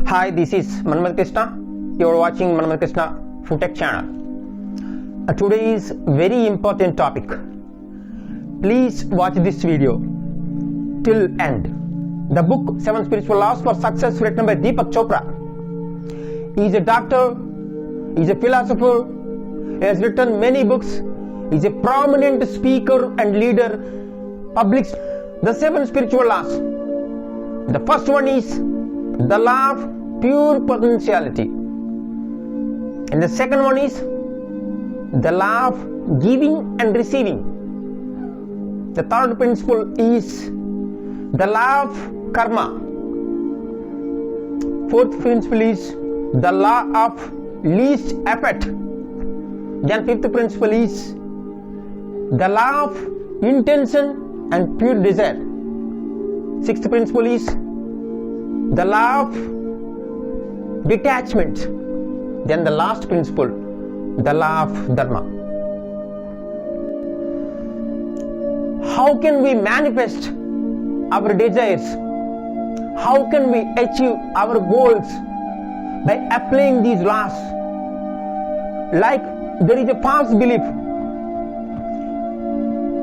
Hi, this is Manmad Krishna. You are watching Manmad Krishna Food Tech channel. Today is very important topic. Please watch this video till end. The book 7 Spiritual Laws for Success, written by Deepak Chopra. He is a doctor, he is a philosopher, he has written many books, he is a prominent speaker and leader, public. The 7 spiritual laws. The first one is the law of pure potentiality. And the second one is the law of giving and receiving. The third principle is the law of karma. Fourth principle is the law of least effort. Then fifth principle is the law of intention and pure desire. Sixth principle is the law of detachment. Then the last principle, the law of dharma. How can we manifest our desires? How can we achieve our goals? By applying these laws. Like there is a false belief.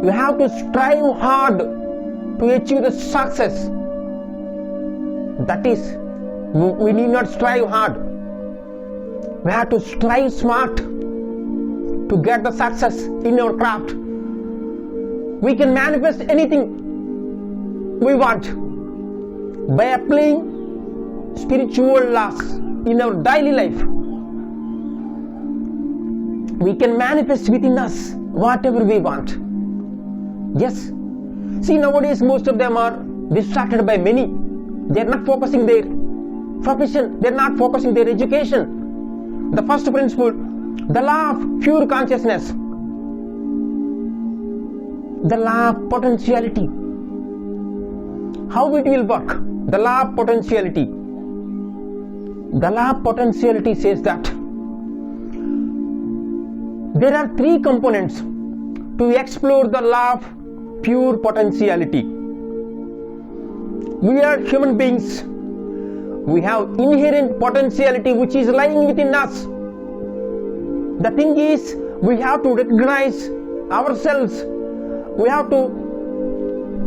You have to strive hard to achieve the success. That is, we need not strive hard. We have to strive smart to get the success in our craft. We can manifest anything we want by applying spiritual laws in our daily life. We can manifest within us whatever we want. Yes. See, nowadays most of them are distracted by many. They are not focusing their profession. They are not focusing their education. The first principle, the law of pure consciousness. The law of potentiality. How it will work? The law of potentiality. The law of potentiality says that there are three components to explore the law of pure potentiality. We are human beings. We have inherent potentiality which is lying within us. The thing is, we have to recognize ourselves. We have to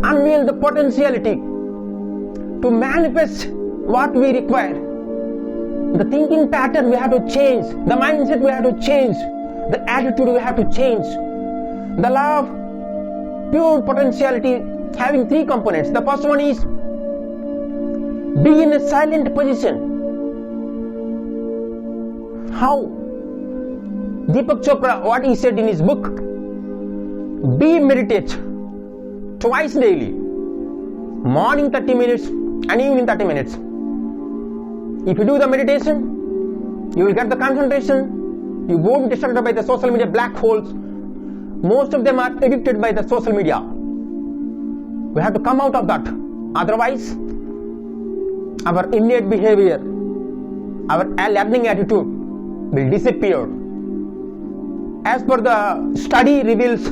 unveil the potentiality to manifest what we require. The thinking pattern we have to change. The mindset we have to change. The attitude we have to change. The law of pure potentiality having three components. The first one is be in a silent position. How? Deepak Chopra, what he said in his book, be meditate twice daily, morning 30 minutes and evening 30 minutes. If you do the meditation, you will get the concentration. You won't be distracted by the social media black holes. Most of them are addicted by the social media. We have to come out of that. Otherwise, our innate behavior, our learning attitude will disappear. As per the study reveals,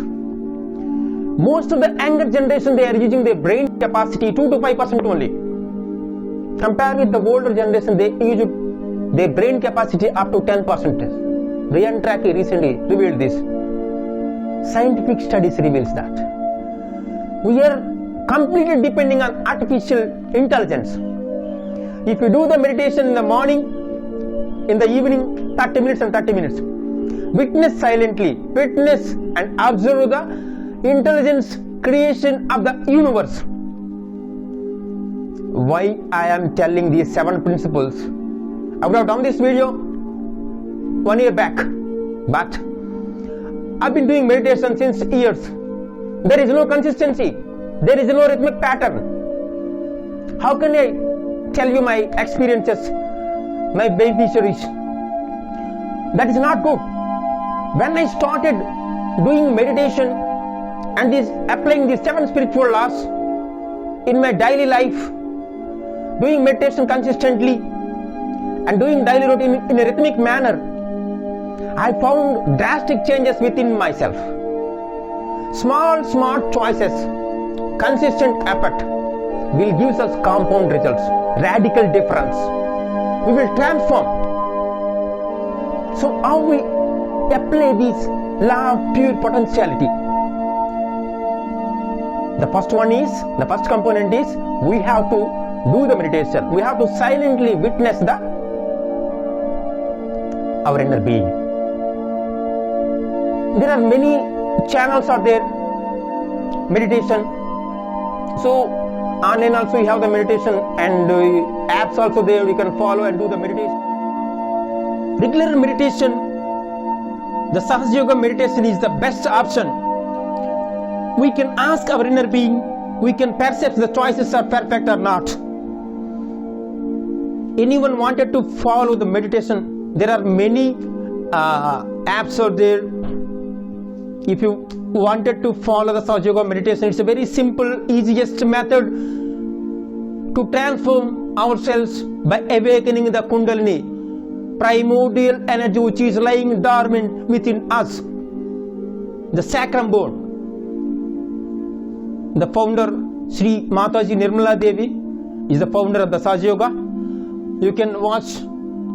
most of the younger generation, they are using their brain capacity 2 to 5% only. Compared with the older generation, they use their brain capacity up to 10%. Ryan Tracy recently revealed this. Scientific studies reveals that we are completely depending on artificial intelligence. If you do the meditation in the morning, in the evening, 30 minutes and 30 minutes, witness silently, witness and observe the intelligence creation of the universe. Why I am telling these 7 principles? I would have done this video 1 year back, but I've been doing meditation since years. There is no consistency. There is no rhythmic pattern. How can I tell you my experiences, my beneficiaries? That is not good. When I started doing meditation and applying these 7 spiritual laws in my daily life, doing meditation consistently and doing daily routine in a rhythmic manner, I found drastic changes within myself. Small, smart choices, consistent effort will give us compound results, radical difference. we will transform. So how we apply this law of pure potentiality? The first component is we have to do the meditation. We have to silently witness our inner being. There are many channels out there, meditation. So online also you have the meditation, and apps also there, you can follow and do the meditation. Regular meditation, the Sahaja Yoga meditation is the best option. We can ask our inner being, we can perceive the choices are perfect or not. Anyone wanted to follow the meditation, there are many apps out there. If you wanted to follow the Sahaja Yoga meditation, it's a very simple, easiest method to transform ourselves by awakening the Kundalini, primordial energy which is lying dormant within us, the sacrum bone. The founder, Sri Mataji Nirmala Devi, is the founder of the Sahaja Yoga. You can watch,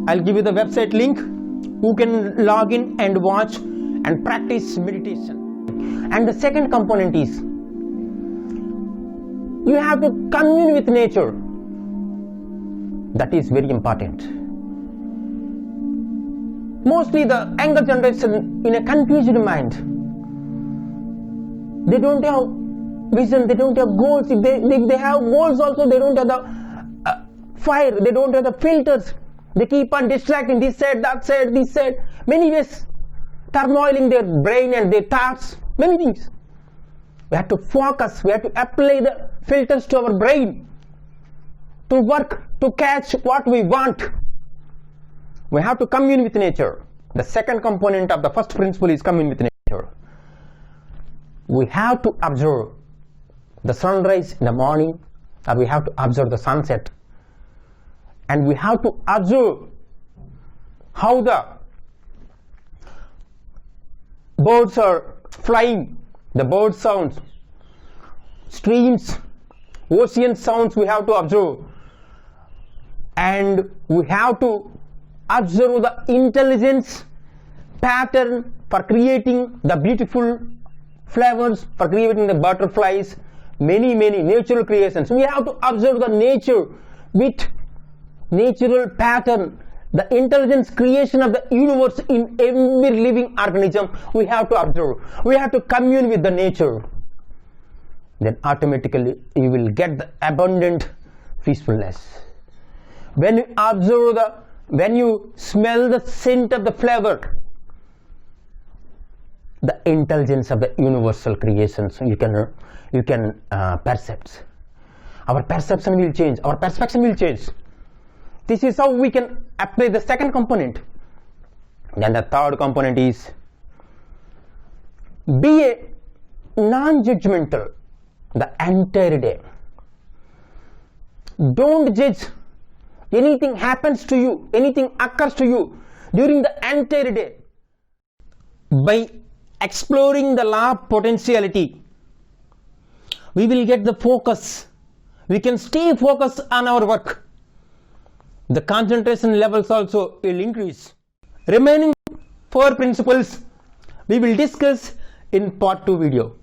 I'll give you the website link. You can log in and watch and practice meditation. And the second component is you have to commune with nature. That is very important. Mostly the younger generation in a confused mind. They don't have vision, they don't have goals. If they have goals also, they don't have the fire, they don't have the filters. They keep on distracting this side, that side, this side. Many ways, turmoiling their brain and their thoughts, many things. We have to focus, we have to apply the filters to our brain to work, to catch what we want. We have to commune with nature. The second component of the first principle is commune with nature. We have to observe the sunrise in the morning, or we have to observe the sunset. And we have to observe how the birds are flying, the bird sounds, streams, ocean sounds we have to observe. And we have to observe the intelligence pattern for creating the beautiful flowers, for creating the butterflies, many natural creations. We have to observe the nature with natural pattern, the intelligence creation of the universe in every living organism. We have to observe. We have to commune with the nature. Then automatically you will get the abundant peacefulness. When you observe when you smell the scent of the flower, the intelligence of the universal creations you can perceive. Our perception will change, our perception will change. This is how we can apply the second component. Then the third component is be a non-judgmental the entire day. Don't judge. Anything happens to you, anything occurs to you during the entire day. By exploring the law of potentiality, we will get the focus. We can stay focused on our work. The concentration levels also will increase. Remaining 4 principles we will discuss in part 2 video.